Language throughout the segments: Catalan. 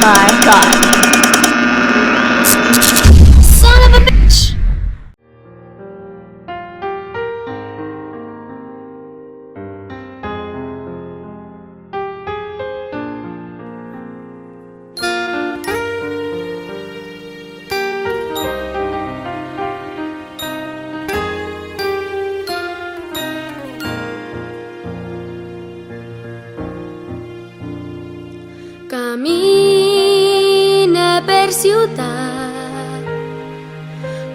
my god. Son of a bitch! Camina per ciutat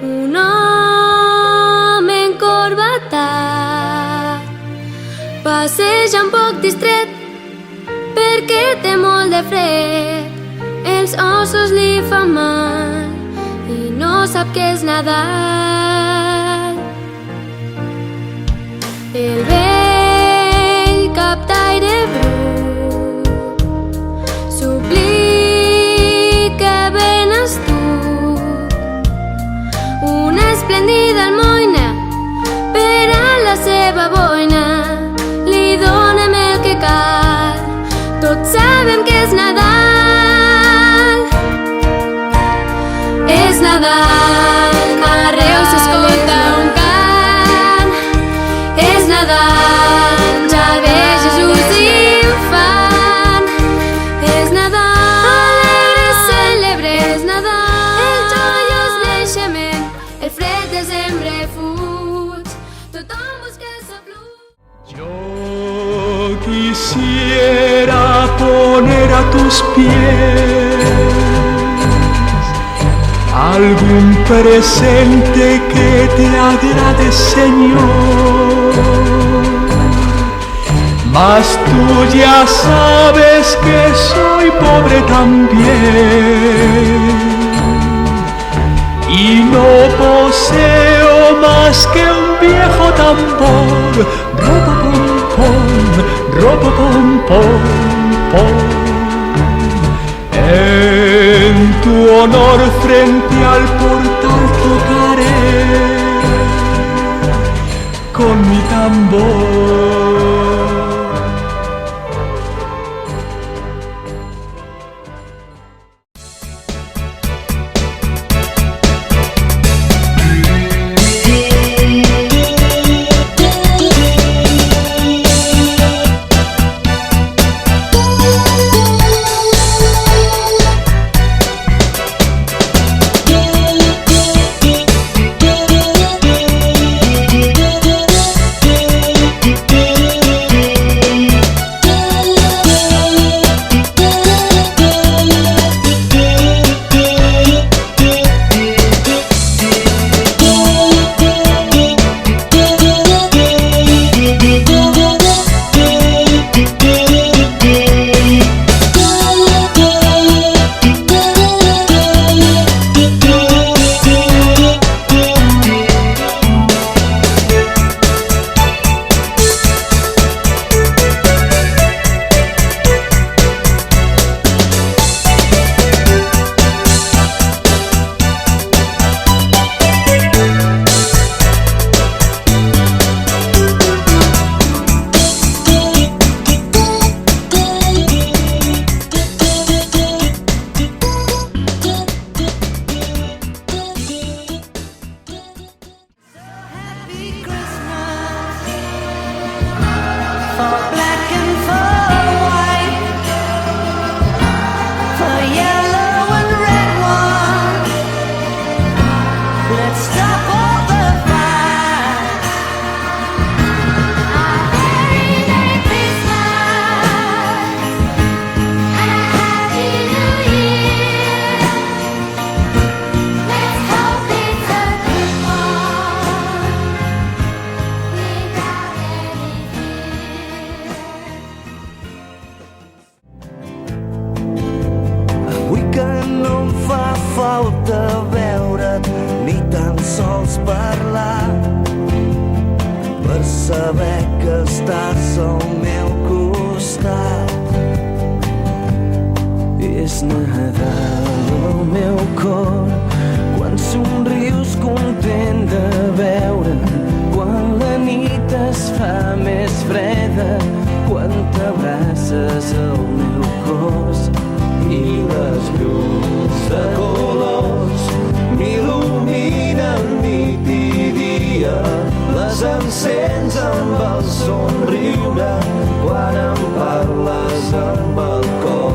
un home encorbatat, passeja un poc distret perquè té molt de fred, els ossos li fan mal i no sap què és Nadal. El vell captaire brut suplica ben astut una esplèndida almoina per a la seva boina, li donem el que cal, tots sabem que és Nadal. És Nadal, arreu s'escolta un cant, és Nadal, ja ve Jesús infant. És Nadal, alegre celebre, és Nadal, el joiós naixement, el fred desembre fuig, tothom busca sa pluja. Yo quisiera poner a tus pies algún presente que te agrade, Señor, mas tú ya sabes que soy pobre también y no poseo más que un viejo tambor. Ropa pom pom, ropa pom pom pom. En tu honor frente al portal tocaré con mi tambor. falta veure't ni tan sols parlar per saber que estàs al meu costat. És Nadal al meu cor quan somrius content de veure'm, quan la nit es fa més freda, quan t'abraces al meu cos i les sents amb el somriure quan em parles amb el cor.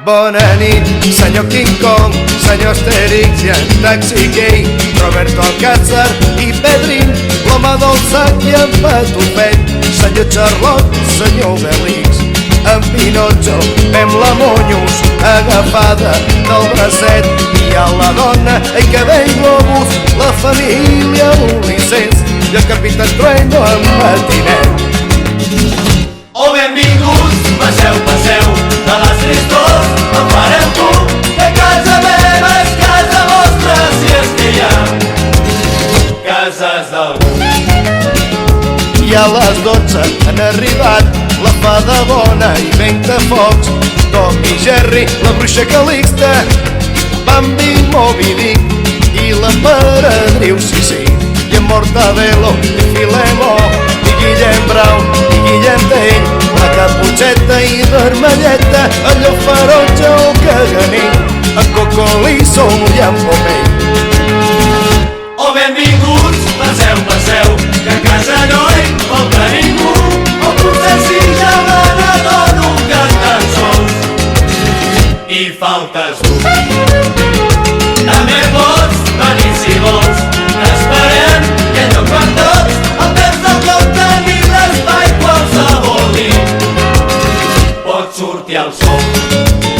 Bona nit, senyor King Kong, senyor Asterix i en Taxi Gay, Roberto Alcázar i Pedrín, l'home del sac i en Patufet, senyor Charlot, senyor Obelix, en Pinotxo, fem la Monyos, agafada del bracet, i a la dona, ai que vell globus, la família Ulisses, i el capità Trueno en patinet. Oh, benvinguts, passeu, passeu, de les tristors en farem tu, que casa meva és casa vostra, si és que hi ha cases d'algú. I a les 12 han arribat la fada bona i Ventafocs, Tom i Jerry, la bruixa Calixta, Bambi, Moby Dick i l'emperadriu Sissi, i en Mortadelo i Filemó, i Guillem Brown i Guillem Tell, la Caputxeta i Vermelleta, allò ferotge o caganí, en Cocolizo i en Pomell. Oh, benvinguts, passeu, passeu, que a casa no hi falta ningú, o potser si ja me n'adono que tan sols hi faltes tu. També pots venir si vols, esperem que en lloc per tots, el temps del tot tenir l'espai qualsevol nit pot sortir al sol.